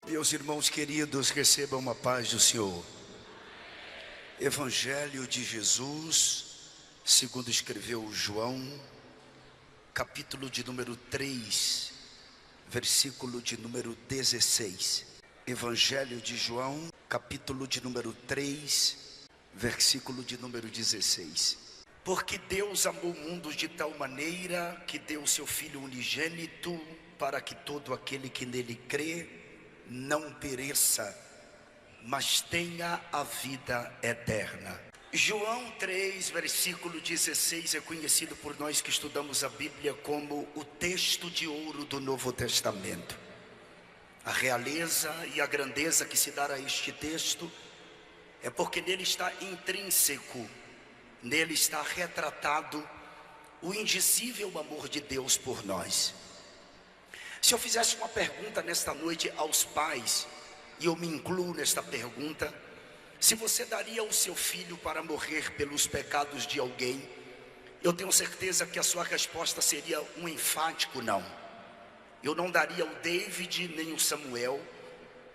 Meus irmãos queridos, recebam a paz do Senhor. Evangelho de Jesus, segundo escreveu João, capítulo de número 3, versículo de número 16. Evangelho de João, capítulo de número 3, versículo de número 16. Porque Deus amou o mundo de tal maneira que deu o seu Filho unigênito, para que todo aquele que nele crê não pereça, mas tenha a vida eterna. João 3, versículo 16 é conhecido por nós que estudamos a Bíblia como o texto de ouro do Novo Testamento. A realeza e a grandeza que se dá a este texto é porque nele está intrínseco, nele está retratado o indizível amor de Deus por nós. Se eu fizesse uma pergunta nesta noite aos pais, e eu me incluo nesta pergunta: se você daria o seu filho para morrer pelos pecados de alguém, eu tenho certeza que a sua resposta seria um enfático não. Eu não daria o David nem o Samuel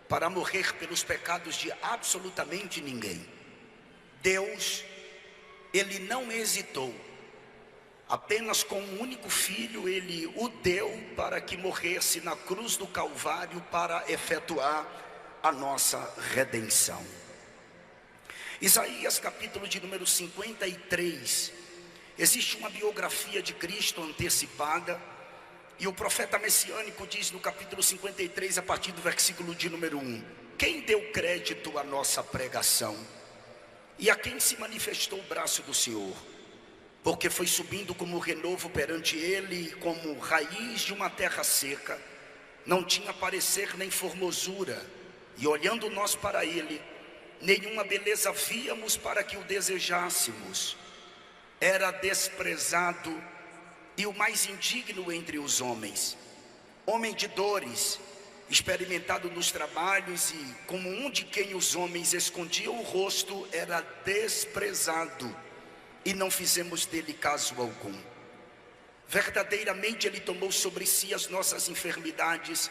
para morrer pelos pecados de absolutamente ninguém. Deus, Ele não hesitou. Apenas com um único filho Ele o deu para que morresse na cruz do Calvário para efetuar a nossa redenção. Isaías capítulo de número 53, existe uma biografia de Cristo antecipada, e o profeta messiânico diz no capítulo 53, a partir do versículo de número 1: quem deu crédito à nossa pregação? E a quem se manifestou o braço do Senhor? Porque foi subindo como renovo perante ele, como raiz de uma terra seca, não tinha parecer nem formosura, e olhando nós para ele, nenhuma beleza víamos para que o desejássemos. Era desprezado e o mais indigno entre os homens, homem de dores, experimentado nos trabalhos, e como um de quem os homens escondiam o rosto, era desprezado, e não fizemos dele caso algum. Verdadeiramente ele tomou sobre si as nossas enfermidades,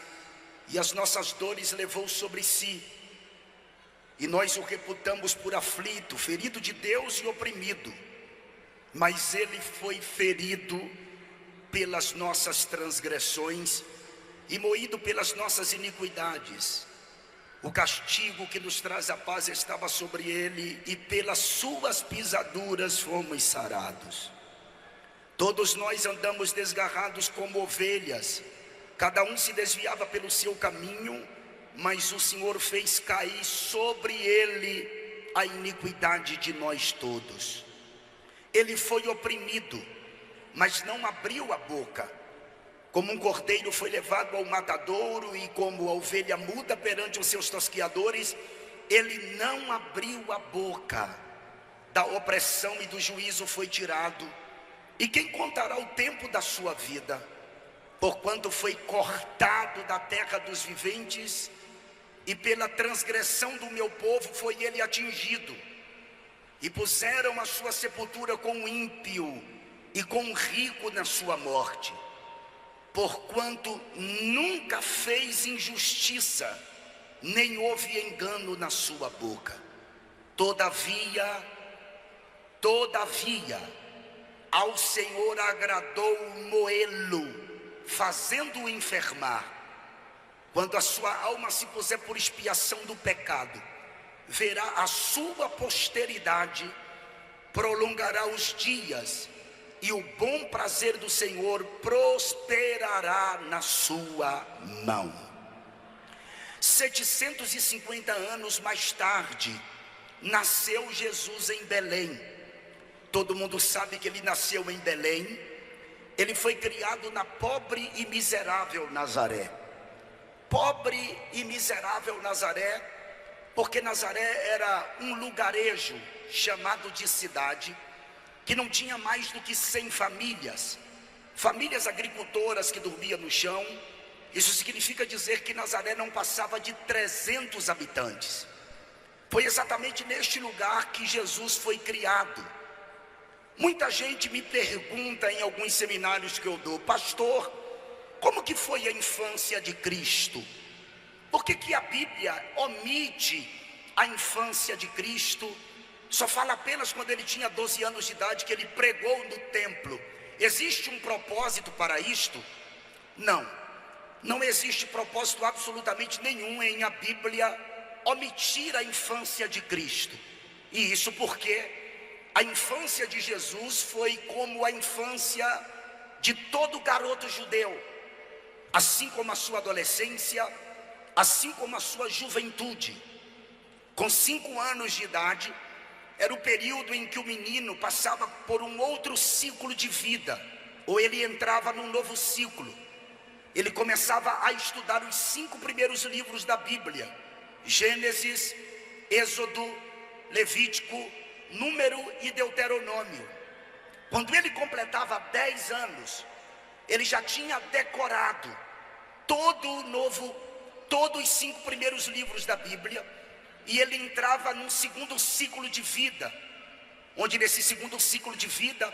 e as nossas dores levou sobre si, e nós o reputamos por aflito, ferido de Deus e oprimido. Mas ele foi ferido pelas nossas transgressões e moído pelas nossas iniquidades. O castigo que nos traz a paz estava sobre ele, e pelas suas pisaduras fomos sarados. Todos nós andamos desgarrados como ovelhas, cada um se desviava pelo seu caminho, mas o Senhor fez cair sobre ele a iniquidade de nós todos. Ele foi oprimido, mas não abriu a boca. Como um cordeiro foi levado ao matadouro, e como a ovelha muda perante os seus tosquiadores, ele não abriu a boca. Da opressão e do juízo foi tirado. E quem contará o tempo da sua vida? Porquanto foi cortado da terra dos viventes, e pela transgressão do meu povo foi ele atingido. E puseram a sua sepultura com o ímpio e com o rico na sua morte. Porquanto nunca fez injustiça, nem houve engano na sua boca. Todavia, ao Senhor agradou moê-lo, fazendo-o enfermar. Quando a sua alma se puser por expiação do pecado, verá a sua posteridade, prolongará os dias, e o bom prazer do Senhor prosperará na sua mão. 750 anos mais tarde, nasceu Jesus em Belém. Todo mundo sabe que ele nasceu em Belém. Ele foi criado na pobre e miserável Nazaré. Pobre e miserável Nazaré, porque Nazaré era um lugarejo chamado de cidade, que não tinha mais do que 100 famílias, famílias agricultoras que dormiam no chão. Isso significa dizer que Nazaré não passava de 300 habitantes. Foi exatamente neste lugar que Jesus foi criado. Muita gente me pergunta em alguns seminários que eu dou: pastor, como que foi a infância de Cristo? Por que a Bíblia omite a infância de Cristo? Só fala apenas quando ele tinha 12 anos de idade, que ele pregou no templo. Existe um propósito para isto? Não, não existe propósito absolutamente nenhum em a Bíblia omitir a infância de Cristo. E isso porque a infância de Jesus foi como a infância de todo garoto judeu, assim como a sua adolescência, assim como a sua juventude. Com 5 anos de idade, era o período em que o menino passava por um outro ciclo de vida, ou ele entrava num novo ciclo. Ele começava a estudar os 5 primeiros livros da Bíblia: Gênesis, Êxodo, Levítico, Número e Deuteronômio. Quando ele completava 10 anos, ele já tinha decorado todos os 5 primeiros livros da Bíblia, e ele entrava num segundo ciclo de vida, onde nesse segundo ciclo de vida,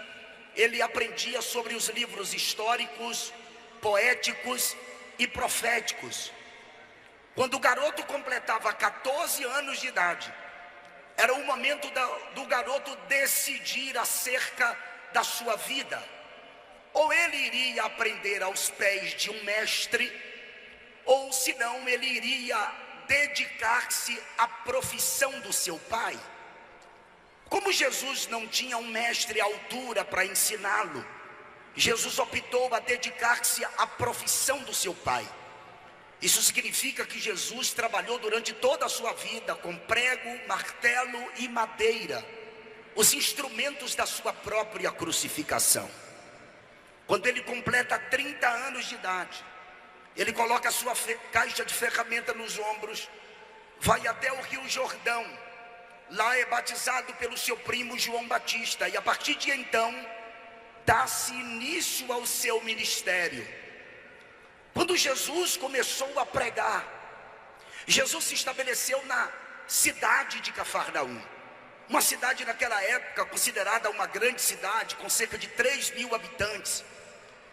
ele aprendia sobre os livros históricos, poéticos e proféticos. Quando o garoto completava 14 anos de idade, era o momento do garoto decidir acerca da sua vida. Ou ele iria aprender aos pés de um mestre, ou senão ele iria dedicar-se à profissão do seu pai. Como Jesus não tinha um mestre à altura para ensiná-lo, Jesus optou a dedicar-se à profissão do seu pai. Isso significa que Jesus trabalhou durante toda a sua vida com prego, martelo e madeira, os instrumentos da sua própria crucificação. Quando ele completa 30 anos de idade, ele coloca a sua caixa de ferramenta nos ombros, vai até o Rio Jordão. Lá é batizado pelo seu primo João Batista, e a partir de então dá-se início ao seu ministério. Quando Jesus começou a pregar, Jesus se estabeleceu na cidade de Cafarnaum, uma cidade naquela época considerada uma grande cidade, com cerca de 3.000 habitantes.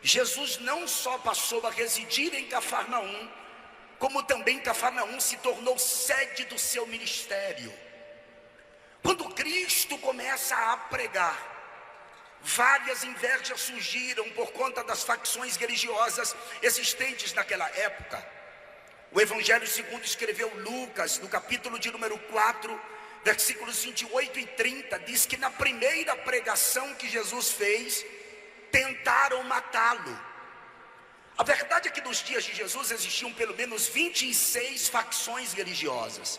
Jesus não só passou a residir em Cafarnaum, como também Cafarnaum se tornou sede do seu ministério. Quando Cristo começa a pregar, várias invejas surgiram por conta das facções religiosas existentes naquela época. O Evangelho segundo escreveu Lucas, no capítulo de número 4, versículos 28 e 30, diz que na primeira pregação que Jesus fez, tentaram matá-lo. A verdade é que nos dias de Jesus existiam pelo menos 26 facções religiosas,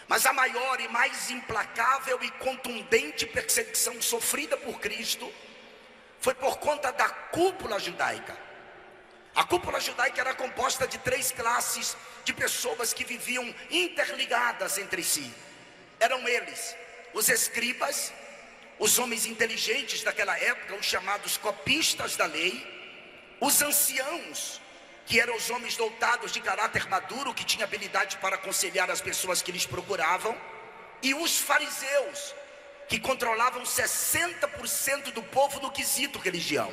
mas a maior e mais implacável e contundente perseguição sofrida por Cristo foi por conta da cúpula judaica. A cúpula judaica era composta de 3 classes de pessoas que viviam interligadas entre si. Eram eles os escribas, os homens inteligentes daquela época, os chamados copistas da lei, os anciãos, que eram os homens dotados de caráter maduro, que tinham habilidade para aconselhar as pessoas que lhes procuravam, e os fariseus, que controlavam 60% do povo no quesito religião.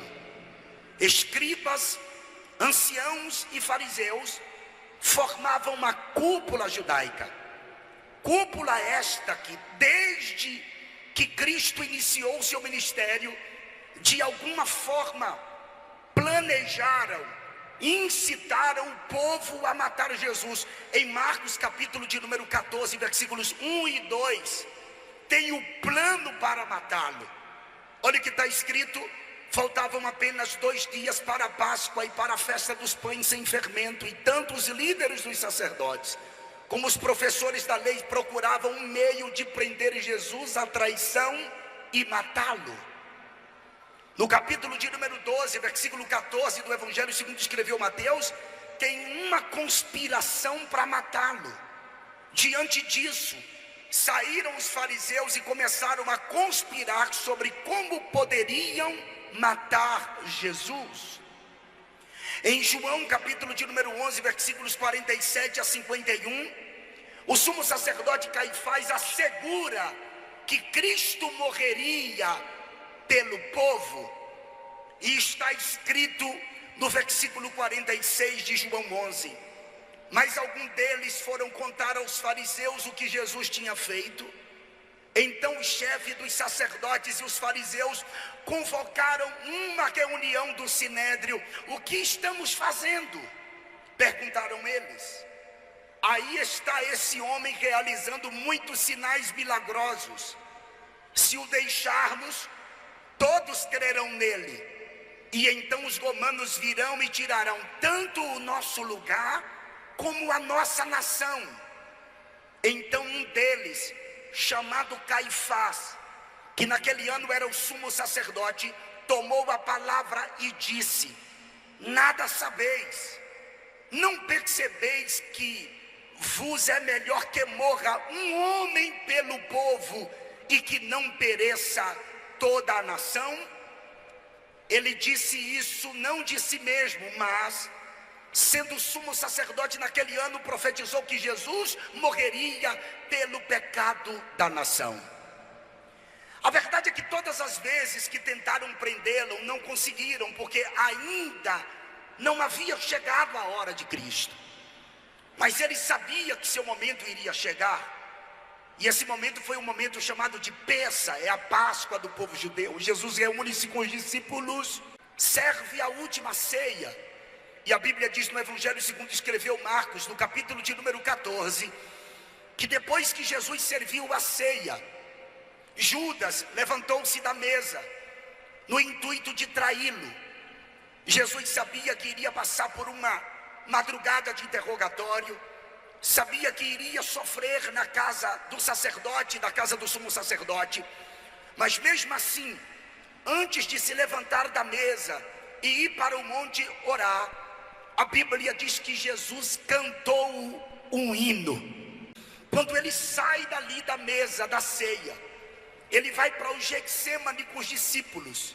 Escribas, anciãos e fariseus formavam uma cúpula judaica. Cúpula esta que, desde que Cristo iniciou o seu ministério, de alguma forma planejaram, incitaram o povo a matar Jesus. Em Marcos capítulo de número 14, versículos 1 e 2, tem o plano para matá-lo. Olha o que está escrito: faltavam apenas 2 dias para a Páscoa e para a festa dos pães sem fermento, e tanto os líderes dos sacerdotes como os professores da lei procuravam um meio de prender Jesus à traição e matá-lo. No capítulo de número 12, versículo 14 do Evangelho segundo escreveu Mateus, tem uma conspiração para matá-lo. Diante disso, saíram os fariseus e começaram a conspirar sobre como poderiam matar Jesus. Em João capítulo de número 11, versículos 47 a 51, o sumo sacerdote Caifás assegura que Cristo morreria pelo povo, e está escrito no versículo 46 de João 11: Mas algum deles foram contar aos fariseus o que Jesus tinha feito. Então o chefe dos sacerdotes e os fariseus convocaram uma reunião do sinédrio. O que estamos fazendo? Perguntaram eles. Aí está esse homem realizando muitos sinais milagrosos. Se o deixarmos, todos crerão nele. E então os romanos virão e tirarão tanto o nosso lugar como a nossa nação. Então um deles, chamado Caifás, que naquele ano era o sumo sacerdote, tomou a palavra e disse: nada sabeis, não percebeis que vos é melhor que morra um homem pelo povo e que não pereça toda a nação? Ele disse isso não de si mesmo, mas sendo sumo sacerdote naquele ano, profetizou que Jesus morreria pelo pecado da nação. A verdade é que todas as vezes que tentaram prendê-lo, não conseguiram, porque ainda não havia chegado a hora de Cristo. Mas ele sabia que seu momento iria chegar. E esse momento foi um momento chamado de Pessa, é a Páscoa do povo judeu. Jesus reúne-se com os discípulos, serve a última ceia. E a Bíblia diz no Evangelho segundo escreveu Marcos, no capítulo de número 14, que depois que Jesus serviu a ceia, Judas levantou-se da mesa, no intuito de traí-lo. Jesus sabia que iria passar por uma madrugada de interrogatório, sabia que iria sofrer na casa do sacerdote, na casa do sumo sacerdote, mas mesmo assim, antes de se levantar da mesa e ir para o monte orar, a Bíblia diz que Jesus cantou um hino. Quando ele sai dali da mesa da ceia, ele vai para o Getsêmani com os discípulos.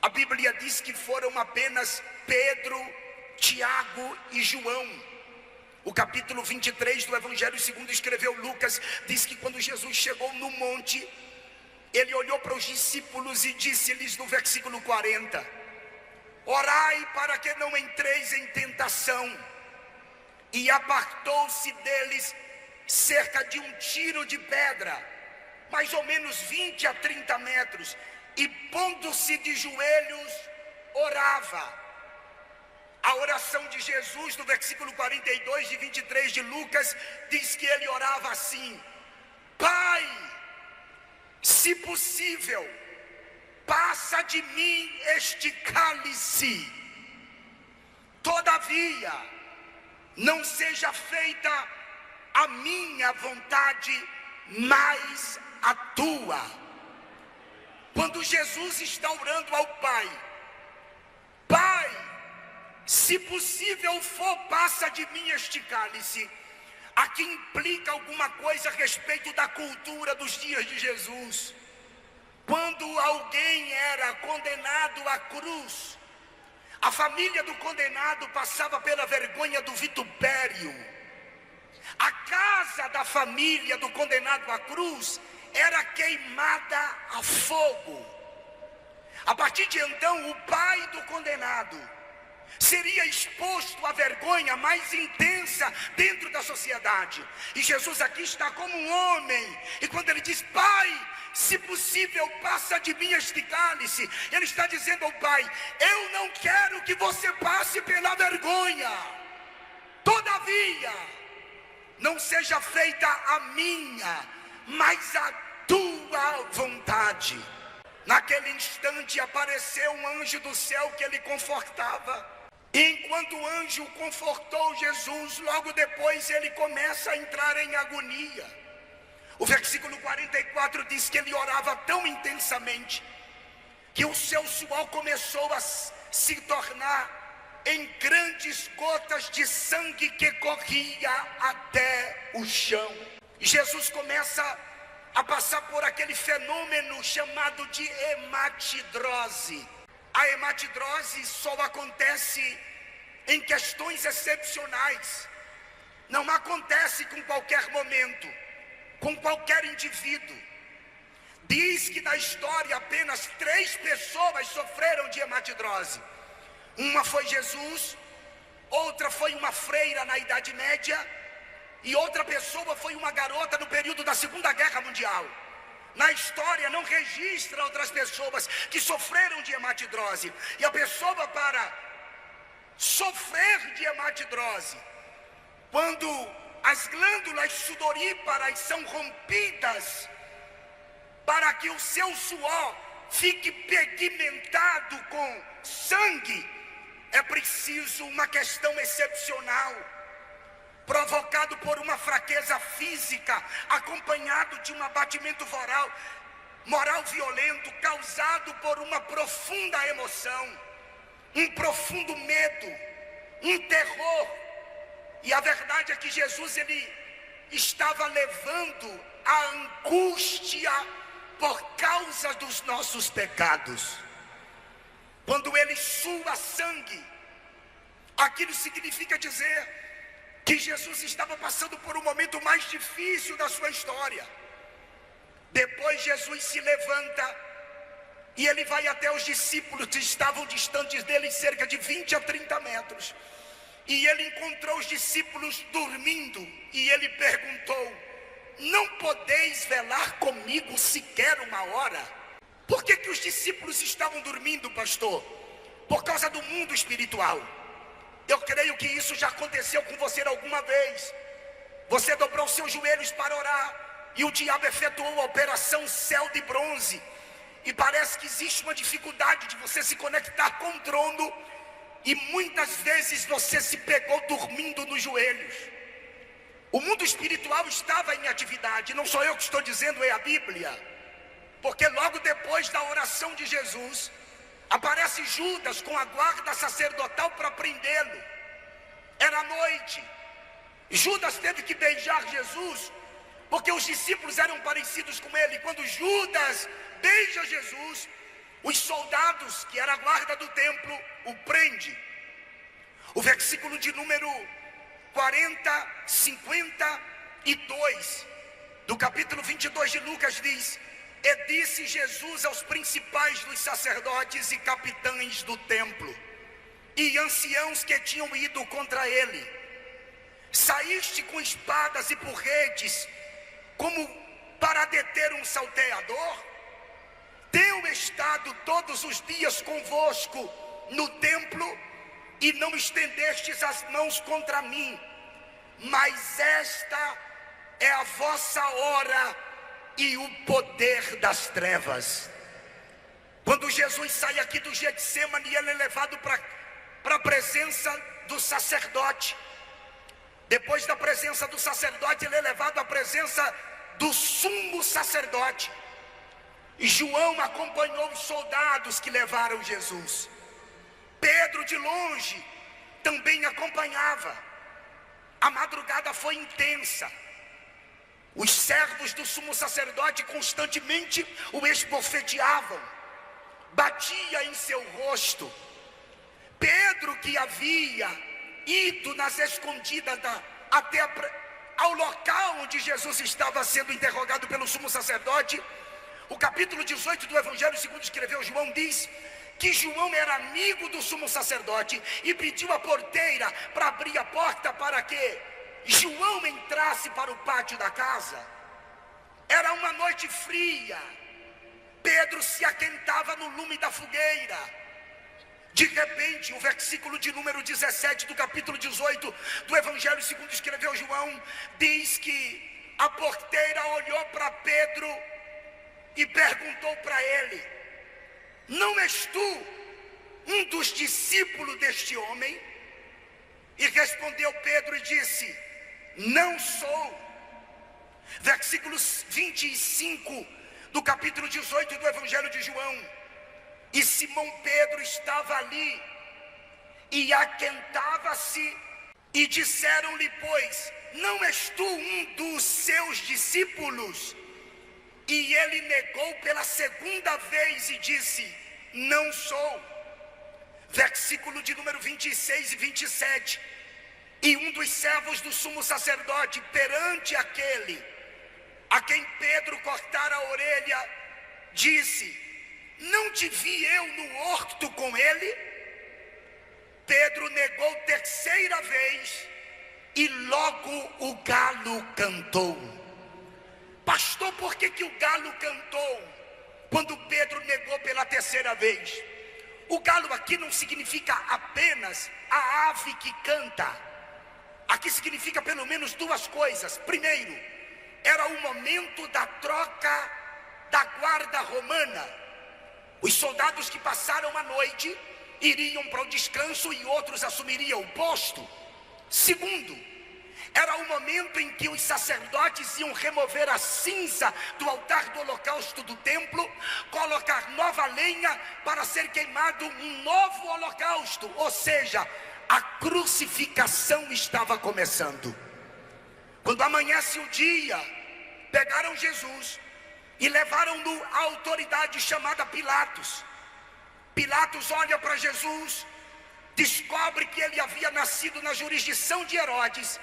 A Bíblia diz que foram apenas Pedro, Tiago e João. O capítulo 23 do Evangelho segundo escreveu Lucas diz que quando Jesus chegou no monte, ele olhou para os discípulos e disse-lhes no versículo 40: orai para que não entreis em tentação. E apartou-se deles cerca de um tiro de pedra, mais ou menos 20 a 30 metros, e pondo-se de joelhos, orava. A oração de Jesus, no versículo 42 de 23 de Lucas, diz que ele orava assim: Pai, se possível, passa de mim este cálice, todavia, não seja feita a minha vontade, mas a tua. Quando Jesus está orando ao Pai, Pai, se possível for, passa de mim este cálice. Aqui implica alguma coisa a respeito da cultura dos dias de Jesus. Quando alguém era condenado à cruz, a família do condenado passava pela vergonha do vitupério. A casa da família do condenado à cruz era queimada a fogo. A partir de então, o pai do condenado seria exposto à vergonha mais intensa dentro da sociedade. E Jesus aqui está como um homem, e quando ele diz: Pai, se possível, passa de mim este cálice, ele está dizendo ao Pai: eu não quero que você passe pela vergonha, todavia, não seja feita a minha, mas a tua vontade. Naquele instante apareceu um anjo do céu que ele confortava. E enquanto o anjo confortou Jesus, logo depois ele começa a entrar em agonia. O versículo 44 diz que ele orava tão intensamente que o seu suor começou a se tornar em grandes gotas de sangue que corria até o chão. Jesus começa a passar por aquele fenômeno chamado de hematidrose. A hematidrose só acontece em questões excepcionais. Não acontece com qualquer momento, com qualquer indivíduo. Diz que na história apenas 3 pessoas sofreram de hematidrose. Uma foi Jesus, outra foi uma freira na Idade Média, e outra pessoa foi uma garota no período da Segunda Guerra Mundial. Na história não registra outras pessoas que sofreram de hematidrose. E a pessoa, para sofrer de hematidrose, quando as glândulas sudoríparas são rompidas, para que o seu suor fique pigmentado com sangue, é preciso uma questão excepcional, provocado por uma fraqueza física, acompanhado de um abatimento moral violento, causado por uma profunda emoção, um profundo medo, um terror. E a verdade é que Jesus, ele estava levando a angústia por causa dos nossos pecados. Quando ele sua sangue, aquilo significa dizer que Jesus estava passando por um momento mais difícil da sua história. Depois Jesus se levanta e ele vai até os discípulos que estavam distantes dele cerca de 20 a 30 metros. E ele encontrou os discípulos dormindo e ele perguntou: não podeis velar comigo sequer uma hora? Por que os discípulos estavam dormindo, pastor? Por causa do mundo espiritual. Eu creio que isso já aconteceu com você alguma vez. Você dobrou seus joelhos para orar e o diabo efetuou a operação céu de bronze. E parece que existe uma dificuldade de você se conectar com o trono. E muitas vezes você se pegou dormindo nos joelhos. O mundo espiritual estava em atividade. Não sou eu que estou dizendo, é a Bíblia. Porque logo depois da oração de Jesus, aparece Judas com a guarda sacerdotal para prendê-lo. Era noite. Judas teve que beijar Jesus, porque os discípulos eram parecidos com ele. Quando Judas beija Jesus, os soldados, que era a guarda do templo, o prende. O versículo de número 52 do capítulo 22 de Lucas diz: e disse Jesus aos principais dos sacerdotes e capitães do templo e anciãos que tinham ido contra ele: saíste com espadas e porretes como para deter um salteador? Tenho estado todos os dias convosco no templo e não estendestes as mãos contra mim, mas esta é a vossa hora e o poder das trevas. Quando Jesus sai aqui do Getsemane, ele é levado para a presença do sacerdote. Depois da presença do sacerdote, ele é levado à presença do sumo sacerdote. E João acompanhou os soldados que levaram Jesus. Pedro de longe também acompanhava. A madrugada foi intensa. Os servos do sumo sacerdote constantemente o esbofeteavam, batia em seu rosto. Pedro, que havia ido nas escondidas até ao local onde Jesus estava sendo interrogado pelo sumo sacerdote, o capítulo 18 do Evangelho segundo escreveu João diz que João era amigo do sumo sacerdote e pediu a porteira para abrir a porta para que João entrasse para o pátio da casa. Era uma noite fria. Pedro se aquentava no lume da fogueira. De repente, o versículo de número 17 do capítulo 18 do Evangelho segundo escreveu João diz que a porteira olhou para Pedro e perguntou para ele: não és tu um dos discípulos deste homem? E respondeu Pedro e disse: não sou. Versículo 25 do capítulo 18 do Evangelho de João: e Simão Pedro estava ali e aquentava-se, e disseram-lhe, pois, não és tu um dos seus discípulos? E ele negou pela segunda vez e disse: não sou. Versículo de número 26 e 27: e um dos servos do sumo sacerdote, perante aquele a quem Pedro cortara a orelha, disse: não te vi eu no horto com ele? Pedro negou terceira terceira vez, e logo o galo cantou. Pastor, por que o galo cantou quando Pedro negou pela terceira vez? O galo aqui não significa apenas a ave que canta. Aqui significa pelo menos duas coisas. Primeiro, era o momento da troca da guarda romana. Os soldados que passaram a noite iriam para o descanso e outros assumiriam o posto. Segundo, era o momento em que os sacerdotes iam remover a cinza do altar do holocausto do templo, colocar nova lenha para ser queimado um novo holocausto, ou seja, a crucificação estava começando. Quando amanhece o dia, pegaram Jesus e levaram-no à autoridade chamada Pilatos. Pilatos olha para Jesus, descobre que ele havia nascido na jurisdição de Herodes,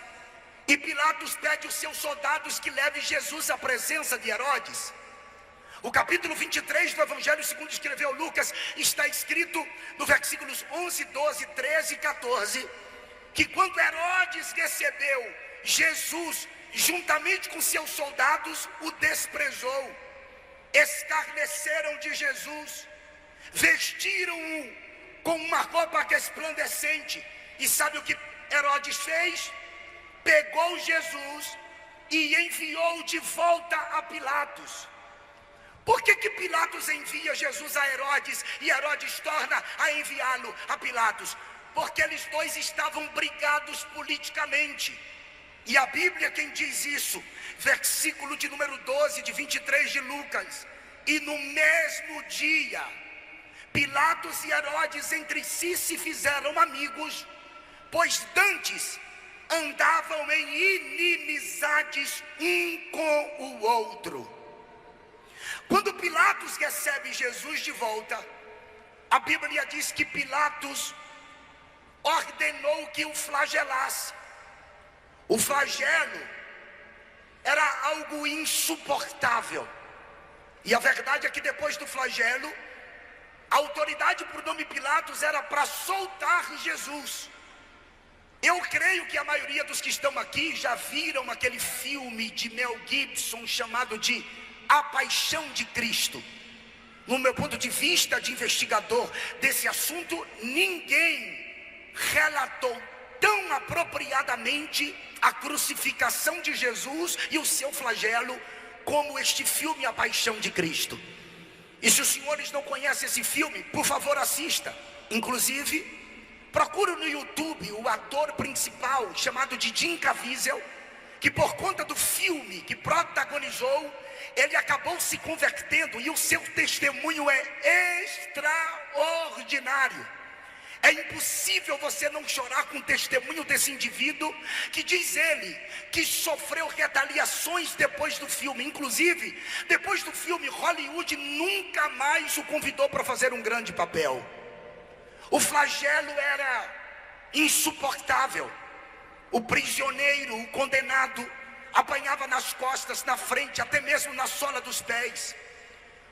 e Pilatos pede aos seus soldados que levem Jesus à presença de Herodes. O capítulo 23 do Evangelho segundo escreveu Lucas, está escrito no versículos 11, 12, 13 e 14, que quando Herodes recebeu Jesus juntamente com seus soldados, o desprezou, escarneceram de Jesus, vestiram-o com uma roupa resplandecente. E sabe o que Herodes fez? Pegou Jesus e enviou de volta a Pilatos. Por que Pilatos envia Jesus a Herodes e Herodes torna a enviá-lo a Pilatos? Porque eles dois estavam brigados politicamente. E a Bíblia quem diz isso, versículo de número 12 de 23 de Lucas: e no mesmo dia Pilatos e Herodes entre si se fizeram amigos, pois dantes andavam em inimizades um com o outro. Quando Pilatos recebe Jesus de volta, a Bíblia diz que Pilatos ordenou que o flagelasse. O flagelo era algo insuportável. E a verdade é que depois do flagelo, a autoridade por nome Pilatos era para soltar Jesus. Eu creio que a maioria dos que estão aqui já viram aquele filme de Mel Gibson chamado de A Paixão de Cristo. No meu ponto de vista de investigador desse assunto, ninguém relatou tão apropriadamente a crucificação de Jesus e o seu flagelo como este filme A Paixão de Cristo. E se os senhores não conhecem esse filme, por favor assista. Inclusive, procura no YouTube o ator principal chamado de Jim Caviezel, que por conta do filme que protagonizou, ele acabou se convertendo e o seu testemunho é extraordinário. É impossível você não chorar com o testemunho desse indivíduo, que diz ele que sofreu retaliações depois do filme. Inclusive, depois do filme, Hollywood nunca mais o convidou para fazer um grande papel. O flagelo era insuportável. O prisioneiro, o condenado, apanhava nas costas, na frente, até mesmo na sola dos pés.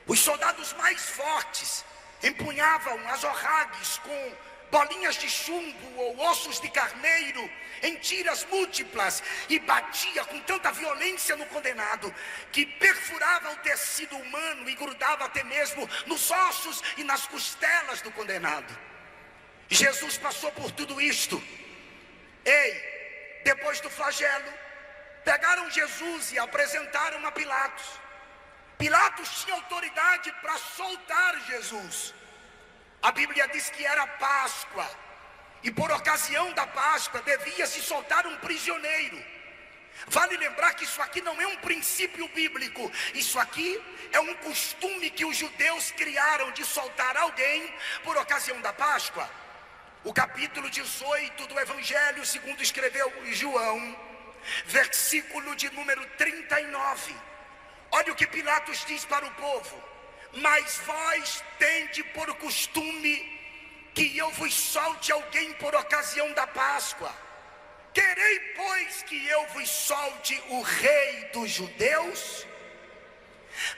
Os soldados mais fortes empunhavam azorragues com bolinhas de chumbo ou ossos de carneiro em tiras múltiplas e batia com tanta violência no condenado que perfurava o tecido humano e grudava até mesmo nos ossos e nas costelas do condenado. Jesus passou por tudo isto. Depois do flagelo, pegaram Jesus e apresentaram a Pilatos. Pilatos tinha autoridade para soltar Jesus. A Bíblia diz que era Páscoa, e por ocasião da Páscoa devia-se soltar um prisioneiro. Vale lembrar que isso aqui não é um princípio bíblico, isso aqui é um costume que os judeus criaram de soltar alguém por ocasião da Páscoa. O capítulo 18 do Evangelho segundo escreveu João, versículo de número 39. Olha o que Pilatos diz para o povo: mas vós tende por costume que eu vos solte alguém por ocasião da Páscoa. Querei, pois, que eu vos solte o rei dos judeus?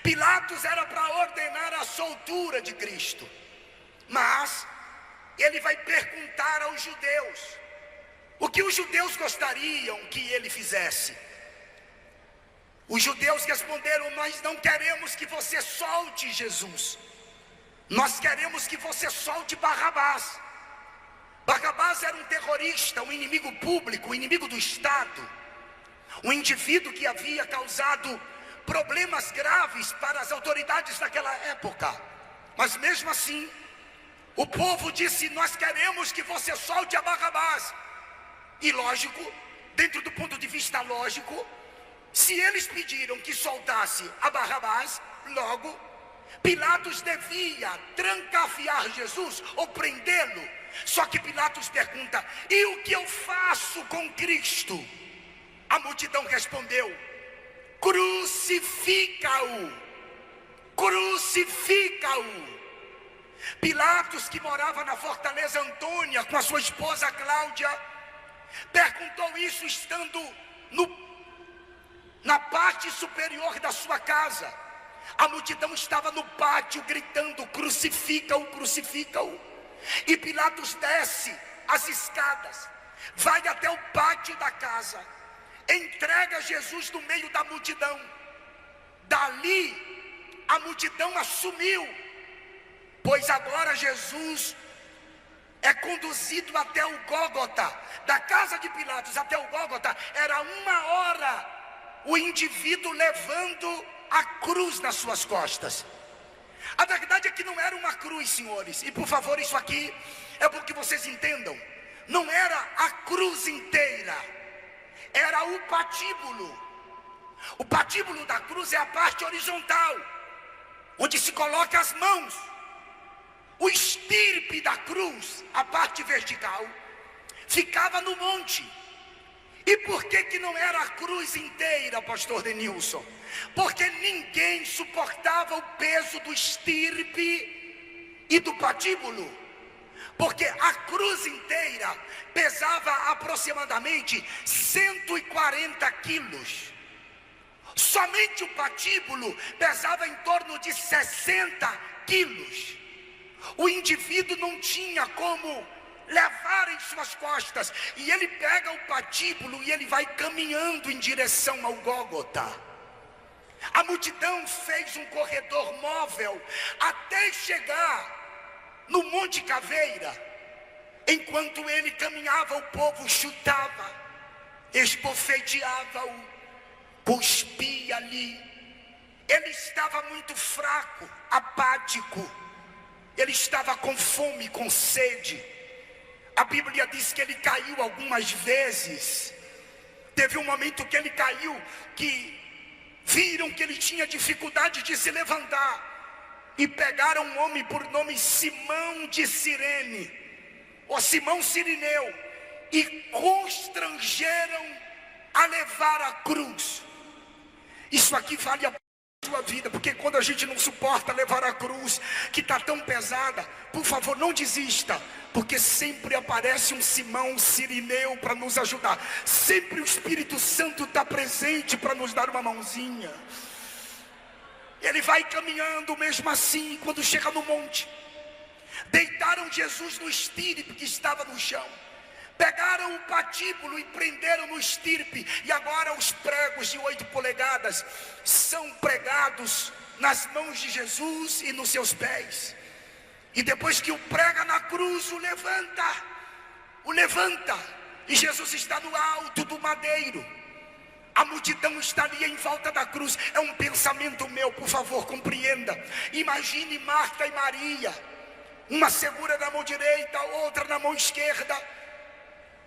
Pilatos era para ordenar a soltura de Cristo, mas ele vai perguntar aos judeus: o que os judeus gostariam que ele fizesse. Os judeus responderam: nós não queremos que você solte Jesus, nós queremos que você solte Barrabás. Barrabás era um terrorista, um inimigo público, um inimigo do Estado, um indivíduo que havia causado problemas graves para as autoridades daquela época. Mas mesmo assim, o povo disse: nós queremos que você solte a Barrabás. E lógico, dentro do ponto de vista lógico, se eles pediram que soltasse a Barrabás, logo Pilatos devia trancafiar Jesus ou prendê-lo. Só que Pilatos pergunta: e o que eu faço com Cristo? A multidão respondeu: crucifica-o, crucifica-o. Pilatos, que morava na Fortaleza Antônia com a sua esposa Cláudia, perguntou isso estando na parte superior da sua casa. A multidão estava no pátio gritando: crucifica-o, crucifica-o. E Pilatos desce as escadas, vai até o pátio da casa, entrega Jesus no meio da multidão. Dali a multidão assumiu, pois agora Jesus é conduzido até o Gólgota. Da casa de Pilatos até o Gólgota era 1 hora, o indivíduo levando a cruz nas suas costas. A verdade é que não era uma cruz, senhores, e por favor, isso aqui é porque vocês entendam. Não era a cruz inteira, era o patíbulo. O patíbulo da cruz é a parte horizontal, onde se coloca as mãos. O estirpe da cruz, a parte vertical, ficava no monte. E por que não era a cruz inteira, pastor Denilson? Porque ninguém suportava o peso do estirpe e do patíbulo. Porque a cruz inteira pesava aproximadamente 140 quilos. Somente o patíbulo pesava em torno de 60 quilos. O indivíduo não tinha como levar em suas costas. E ele pega o patíbulo e ele vai caminhando em direção ao Gólgota. A multidão fez um corredor móvel até chegar no Monte Caveira. Enquanto ele caminhava, o povo chutava, esbofeteava-o, cuspia ali. Ele estava muito fraco, apático. Ele estava com fome, com sede. A Bíblia diz que ele caiu algumas vezes. Teve um momento que ele caiu, que viram que ele tinha dificuldade de se levantar, e pegaram um homem por nome Simão de Cirene, ou Simão Cirineu, e constrangeram a levar a cruz. Isso aqui vale a sua vida, porque quando a gente não suporta levar a cruz, que está tão pesada, por favor, não desista, porque sempre aparece um Simão Cirineu para nos ajudar. Sempre o Espírito Santo está presente para nos dar uma mãozinha. Ele vai caminhando mesmo assim. Quando chega no monte, deitaram Jesus no estirpe que estava no chão, pegaram o patíbulo e prenderam no estirpe. E agora os pregos de 8 polegadas são pregados nas mãos de Jesus e nos seus pés. E depois que o prega na cruz, o levanta. E Jesus está no alto do madeiro. A multidão está ali em volta da cruz. É um pensamento meu, por favor, compreenda. Imagine Marta e Maria, uma segura na mão direita, outra na mão esquerda,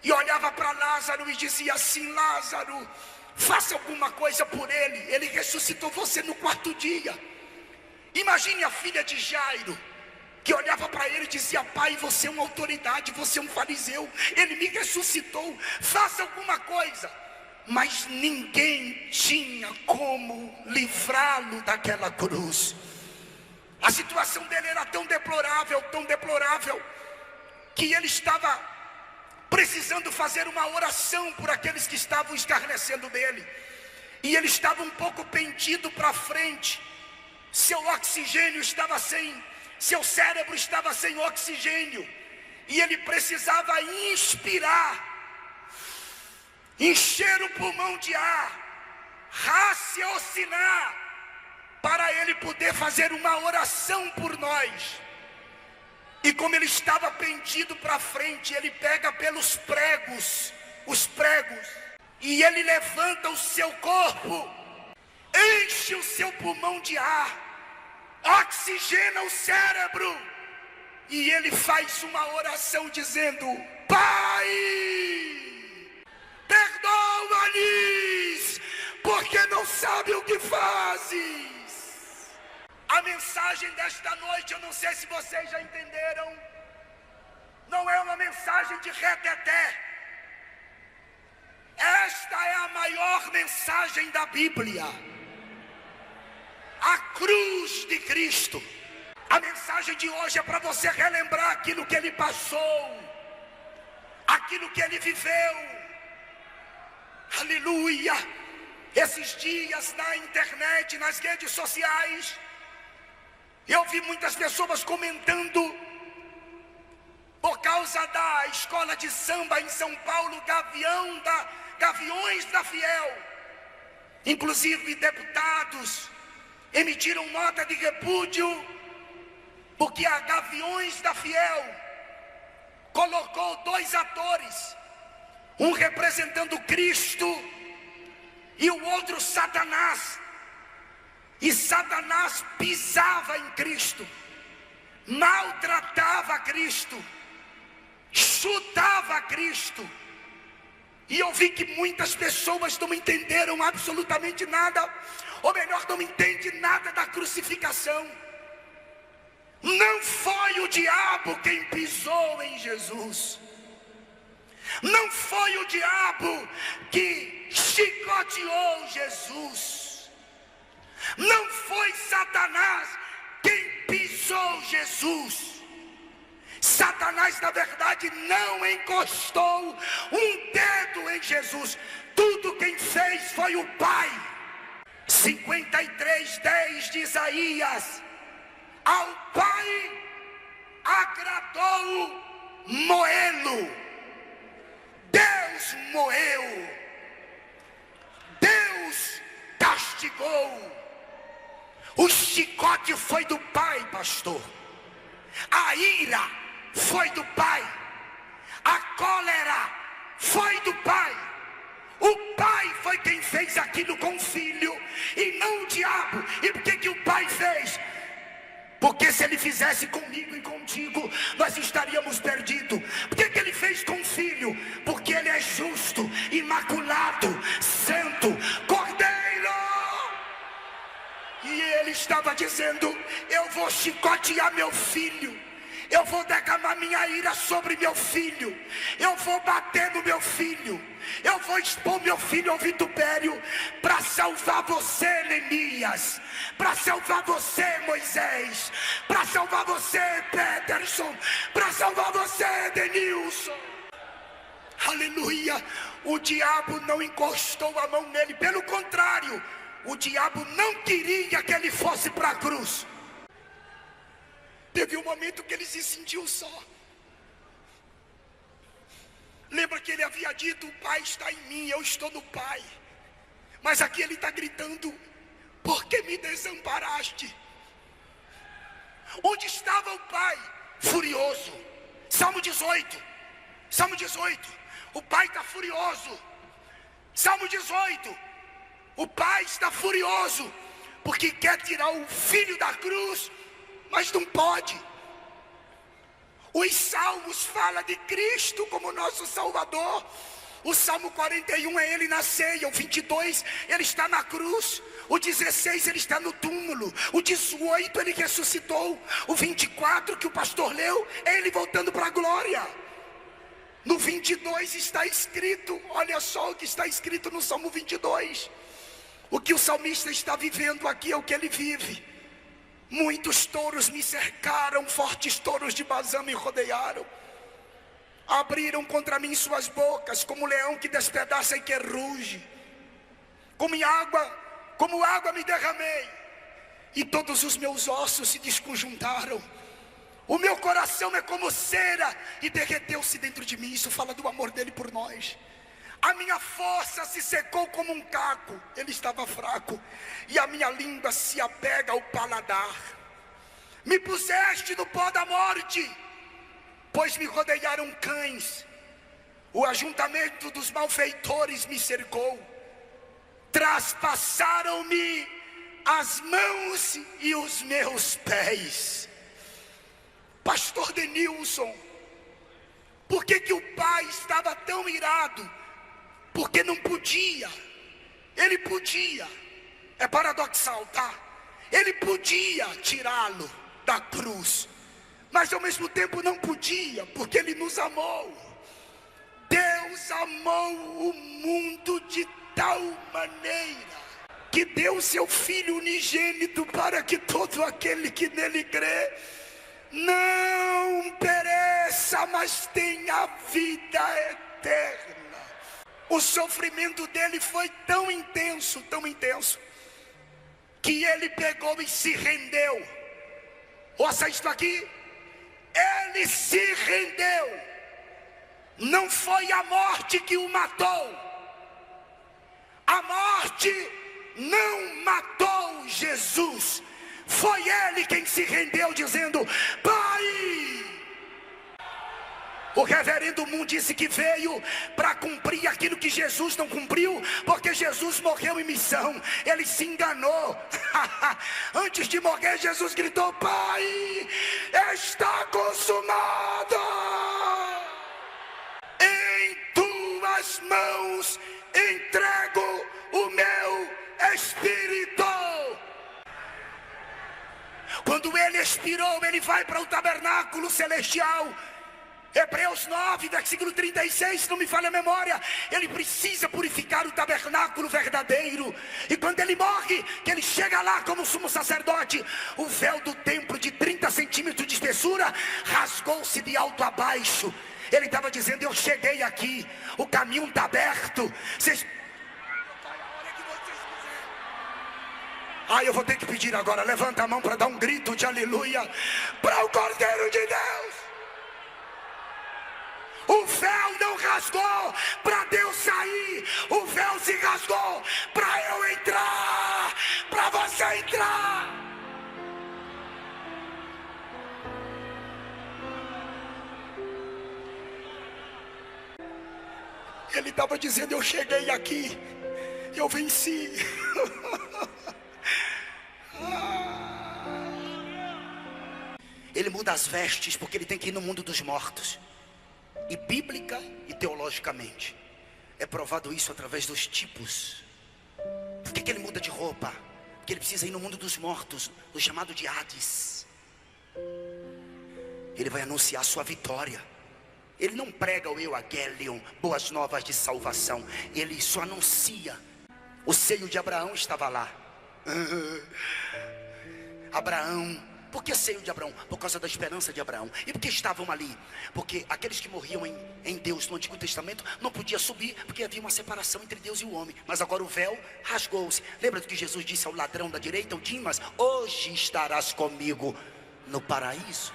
e olhava para Lázaro e dizia assim: Lázaro, faça alguma coisa por ele, ele ressuscitou você no 4º dia. Imagine a filha de Jairo, que olhava para ele e dizia: pai, você é uma autoridade, você é um fariseu, ele me ressuscitou, faça alguma coisa. Mas ninguém tinha como livrá-lo daquela cruz. A situação dele era tão deplorável, que ele estava precisando fazer uma oração por aqueles que estavam escarnecendo dele. E ele estava um pouco pendido para frente. Seu oxigênio estava seu cérebro estava sem oxigênio. E ele precisava inspirar. encher o pulmão de ar, raciocinar, para ele poder fazer uma oração por nós. E como ele estava pendido para frente, ele pega pelos pregos, os pregos, e ele levanta o seu corpo, enche o seu pulmão de ar, oxigena o cérebro, e ele faz uma oração dizendo: Pai, perdoa-lhes, porque não sabem o que fazem. A mensagem desta noite, eu não sei se vocês já entenderam, não é uma mensagem de reteté. Esta é a maior mensagem da Bíblia. A cruz de Cristo. A mensagem de hoje é para você relembrar aquilo que ele passou, aquilo que ele viveu. Aleluia! Esses dias na internet, nas redes sociais, eu vi muitas pessoas comentando, por causa da escola de samba em São Paulo, Gaviões da Fiel. Inclusive deputados emitiram nota de repúdio, porque a Gaviões da Fiel colocou 2 atores, um representando Cristo e o outro Satanás. E Satanás pisava em Cristo, maltratava Cristo, chutava Cristo. E eu vi que muitas pessoas não entenderam absolutamente nada, ou melhor, não entendem nada da crucificação. Não foi o diabo quem pisou em Jesus. Não foi o diabo que chicoteou Jesus. Não foi Satanás quem pisou Jesus. Satanás, na verdade, não encostou um dedo em Jesus. Tudo quem fez foi o Pai. 53:10 de Isaías: ao Pai agradou moê-lo. Deus moeu, Deus castigou. O chicote foi do Pai, pastor. A ira foi do Pai. A cólera foi do Pai. O Pai foi quem fez aquilo com o Filho, e não o diabo. E por que o Pai fez? Porque se ele fizesse comigo e contigo, nós estaríamos perdidos. Por que ele fez com o Filho? Porque ele é justo, imaculado, santo, Cordeiro. E ele estava dizendo: eu vou chicotear meu filho, eu vou derramar minha ira sobre meu filho, eu vou bater no meu filho, eu vou expor meu filho ao vitupério, para salvar você, Neemias, para salvar você, Moisés, para salvar você, Peterson, para salvar você, Denilson. Aleluia! O diabo não encostou a mão nele, pelo contrário, o diabo não queria que ele fosse para a cruz. Teve um momento que ele se sentiu só. Lembra que ele havia dito: o Pai está em mim, eu estou no Pai. Mas aqui ele está gritando: por que me desamparaste? Onde estava o Pai? Furioso. Salmo 18. Salmo 18. O Pai está furioso. Salmo 18. O Pai está furioso, porque quer tirar o Filho da cruz, mas não pode. Os salmos falam de Cristo como nosso Salvador. O Salmo 41 é ele na ceia. O 22 ele está na cruz. O 16 ele está no túmulo. O 18 ele ressuscitou. O 24 que o pastor leu é ele voltando para a glória. No 22 está escrito, olha só o que está escrito no Salmo 22. O que o salmista está vivendo aqui é o que ele vive. Muitos touros me cercaram, fortes touros de Bazã me rodearam. Abriram contra mim suas bocas, como leão que despedaça e que ruge. Como água me derramei, e todos os meus ossos se desconjuntaram. O meu coração é como cera, e derreteu-se dentro de mim. Isso fala do amor dele por nós. A minha força se secou como um caco. Ele estava fraco. E a minha língua se apega ao paladar. Me puseste no pó da morte, pois me rodearam cães. O ajuntamento dos malfeitores me cercou. Traspassaram-me as mãos e os meus pés. Pastor Denilson, por que o pai estava tão irado? Porque não podia. Ele podia. É paradoxal, tá? Ele podia tirá-lo da cruz, mas ao mesmo tempo não podia, porque ele nos amou. Deus amou o mundo de tal maneira que deu seu Filho unigênito, para que todo aquele que nele crê não pereça, mas tenha vida eterna. O sofrimento dele foi tão intenso, que ele pegou e se rendeu. Ouça isto aqui. Ele se rendeu. Não foi a morte que o matou. A morte não matou Jesus. Foi ele quem se rendeu, dizendo: Pai. O reverendo Moon disse que veio para cumprir aquilo que Jesus não cumpriu, porque Jesus morreu em missão. Ele se enganou. Antes de morrer, Jesus gritou: Pai, está consumado. Em tuas mãos entrego o meu espírito. Quando ele expirou, ele vai para o tabernáculo celestial. Hebreus 9, versículo 36, se não me falha a memória, ele precisa purificar o tabernáculo verdadeiro. E quando ele morre, que ele chega lá como sumo sacerdote, o véu do templo de 30 centímetros de espessura rasgou-se de alto a baixo. Ele estava dizendo: eu cheguei aqui, o caminho está aberto. Eu vou ter que pedir agora, levanta a mão para dar um grito de aleluia para o Cordeiro de Deus. O véu não rasgou para Deus sair, o véu se rasgou para eu entrar, para você entrar. Ele estava dizendo: eu cheguei aqui, eu venci. Ele muda as vestes porque ele tem que ir no mundo dos mortos. E bíblica e teologicamente é provado isso através dos tipos. Por que ele muda de roupa? Porque ele precisa ir no mundo dos mortos, no chamado de Hades. Ele vai anunciar sua vitória. Ele não prega o Evangelion, boas novas de salvação. Ele só anuncia. O seio de Abraão estava lá. Abraão. Por que seio de Abraão? Por causa da esperança de Abraão. E por que estavam ali? Porque aqueles que morriam em Deus no Antigo Testamento não podiam subir, porque havia uma separação entre Deus e o homem. Mas agora o véu rasgou-se. Lembra do que Jesus disse ao ladrão da direita, o Dimas? Hoje estarás comigo no paraíso.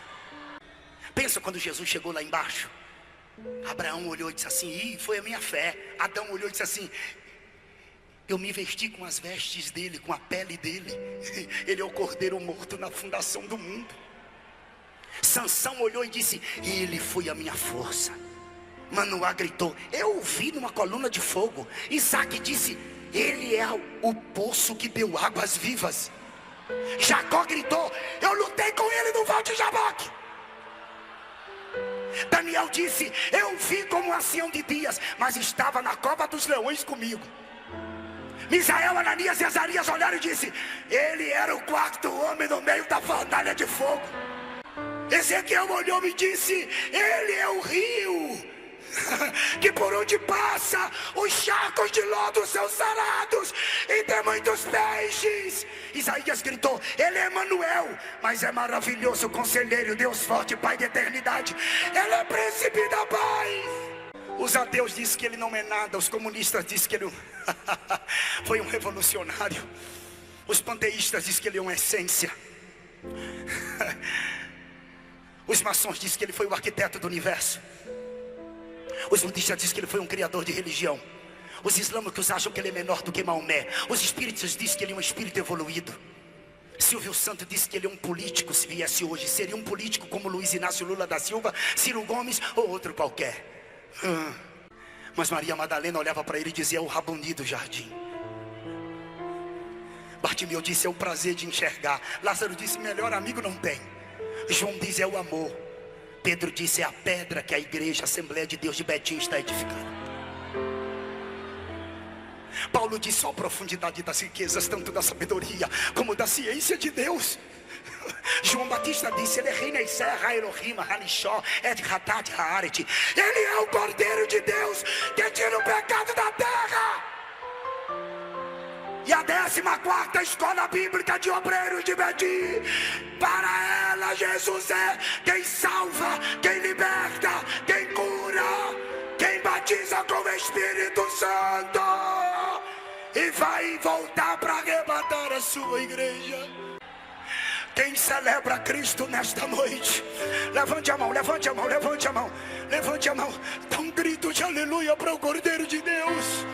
Pensa quando Jesus chegou lá embaixo. Abraão olhou e disse assim: foi a minha fé. Adão olhou e disse assim: eu me vesti com as vestes dele, com a pele dele. Ele é o cordeiro morto na fundação do mundo. Sansão olhou e disse: ele foi a minha força. Manoá gritou: eu o vi numa coluna de fogo. Isaac disse: ele é o poço que deu águas vivas. Jacó gritou: eu lutei com ele no Val de Jaboque. Daniel disse: eu vi como um ancião de dias, mas estava na cova dos leões comigo. Misael, Ananias e Azarias olharam e disse: ele era o quarto homem no meio da fornalha de fogo. Ezequiel olhou e disse: ele é o rio que por onde passa os charcos de lodo são sarados e tem muitos peixes. Isaías gritou: ele é Emanuel, mas é maravilhoso conselheiro, Deus forte, Pai da eternidade. Ele é príncipe da paz. Os ateus dizem que ele não é nada. Os comunistas dizem que ele foi um revolucionário. Os panteístas dizem que ele é uma essência. Os maçons dizem que ele foi o arquiteto do universo. Os budistas dizem que ele foi um criador de religião. Os islâmicos acham que ele é menor do que Maomé. Os espíritos dizem que ele é um espírito evoluído. Silvio Santos disse que ele é um político. Se viesse hoje, seria um político como Luiz Inácio Lula da Silva, Ciro Gomes ou outro qualquer. Mas Maria Madalena olhava para ele e dizia: é o Rabuni do jardim. Bartimeu disse: é o prazer de enxergar. Lázaro disse: melhor amigo não tem. João diz: é o amor. Pedro disse: é a pedra que a igreja, a Assembleia de Deus de Betim está edificando. Paulo disse: só a profundidade das riquezas, tanto da sabedoria como da ciência de Deus. João Batista disse: ele é Reina e Serra Elohim Hanishó Et Hatat Haaret. Ele é o Cordeiro de Deus que tira o pecado da terra. E a 14ª escola bíblica de obreiros de Betim, para ela Jesus é quem salva, quem liberta, quem cura, quem batiza com o Espírito Santo e vai voltar para arrebatar a sua igreja. Quem celebra Cristo nesta noite, levante a mão, levante a mão, levante a mão, levante a mão, dá um grito de aleluia para o Cordeiro de Deus.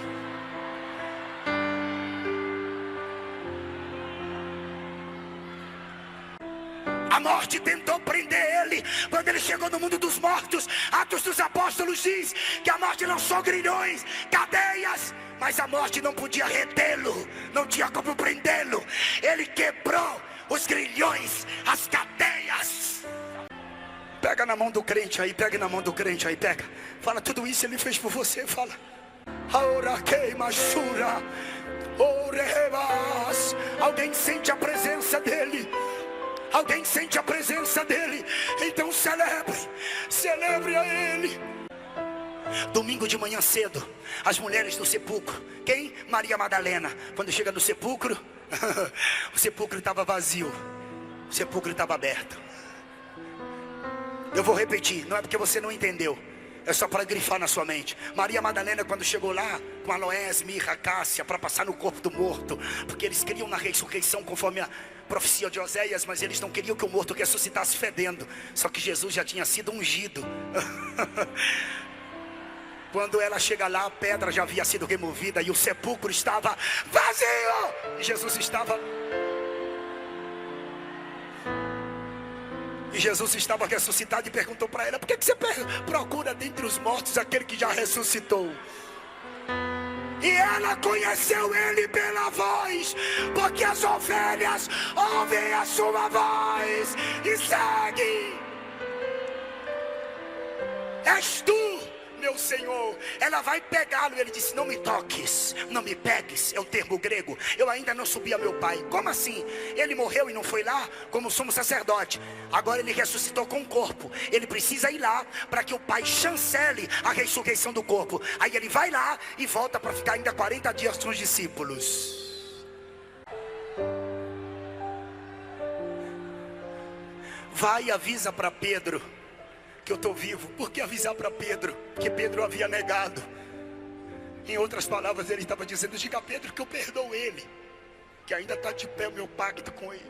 A morte tentou prender ele quando ele chegou no mundo dos mortos. Atos dos Apóstolos diz que a morte lançou grilhões, cadeias, mas a morte não podia retê-lo, não tinha como prendê-lo. Ele quebrou os grilhões, as cadeias. Pega na mão do crente aí, pega na mão do crente aí, pega. Fala: tudo isso ele fez por você, fala. Alguém sente a presença dele. Alguém sente a presença dele. Então celebre a ele. Domingo de manhã cedo, as mulheres do sepulcro. Quem? Maria Madalena. Quando chega no sepulcro, o sepulcro estava vazio, o sepulcro estava aberto. Eu vou repetir, não é porque você não entendeu, é só para grifar na sua mente. Maria Madalena, quando chegou lá com aloés, mirra, cássia, para passar no corpo do morto, porque eles queriam na ressurreição conforme a profecia de Oséias, mas eles não queriam que o morto ressuscitasse fedendo. Só que Jesus já tinha sido ungido. Quando ela chega lá, a pedra já havia sido removida e o sepulcro estava vazio. E Jesus estava ressuscitado e perguntou para ela: por que você procura dentre os mortos aquele que já ressuscitou? E ela conheceu ele pela voz, porque as ovelhas ouvem a sua voz e seguem. És tu, meu Senhor. Ela vai pegá-lo. Ele disse: não me toques, não me pegues. É o termo grego. Eu ainda não subi a meu pai. Como assim? Ele morreu e não foi lá como sumo sacerdote. Agora ele ressuscitou com o corpo. Ele precisa ir lá para que o pai chancele a ressurreição do corpo. Aí ele vai lá e volta para ficar ainda 40 dias com os discípulos. Vai e avisa para Pedro que eu estou vivo. Por que avisar para Pedro? Que Pedro havia negado. Em outras palavras, ele estava dizendo: diga a Pedro que eu perdoo ele, que ainda está de pé o meu pacto com ele.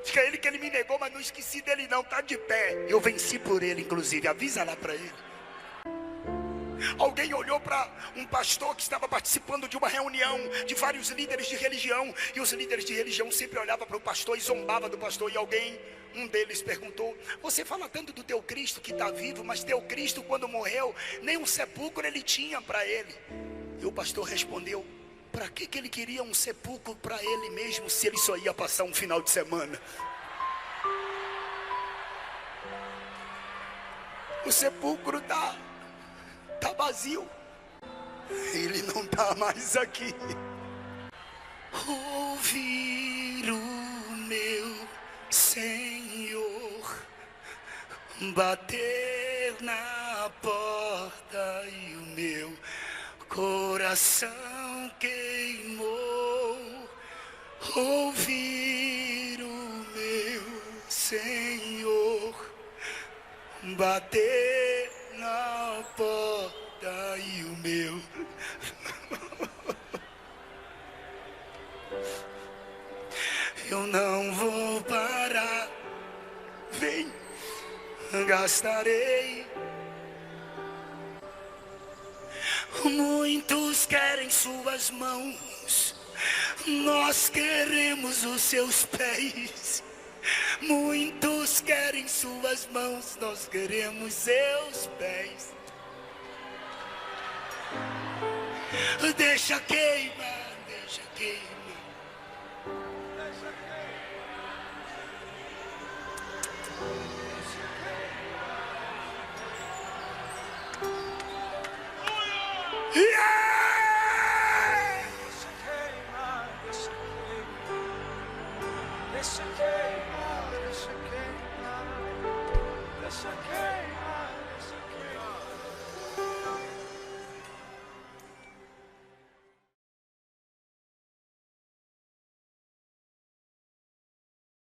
Diga a ele que ele me negou, mas não esqueci dele não, está de pé. Eu venci por ele, inclusive, avisa lá para ele. Alguém olhou para um pastor que estava participando de uma reunião de vários líderes de religião, e os líderes de religião sempre olhavam para o pastor e zombavam do pastor. E um deles perguntou: você fala tanto do teu Cristo que está vivo, mas teu Cristo quando morreu, nem um sepulcro ele tinha para ele. E o pastor respondeu: para que ele queria um sepulcro para ele mesmo, se ele só ia passar um final de semana? O sepulcro está vazio. Ele não está mais aqui. Ouvir o meu Senhor bater na porta e o meu coração queimou. Ouvir o meu Senhor bater na porta e o meu eu não vou parar. Vem, gastarei Muitos querem suas mãos, nós queremos os seus pés. Muitos querem suas mãos, nós queremos seus pés. Deixa queimar, deixa queimar.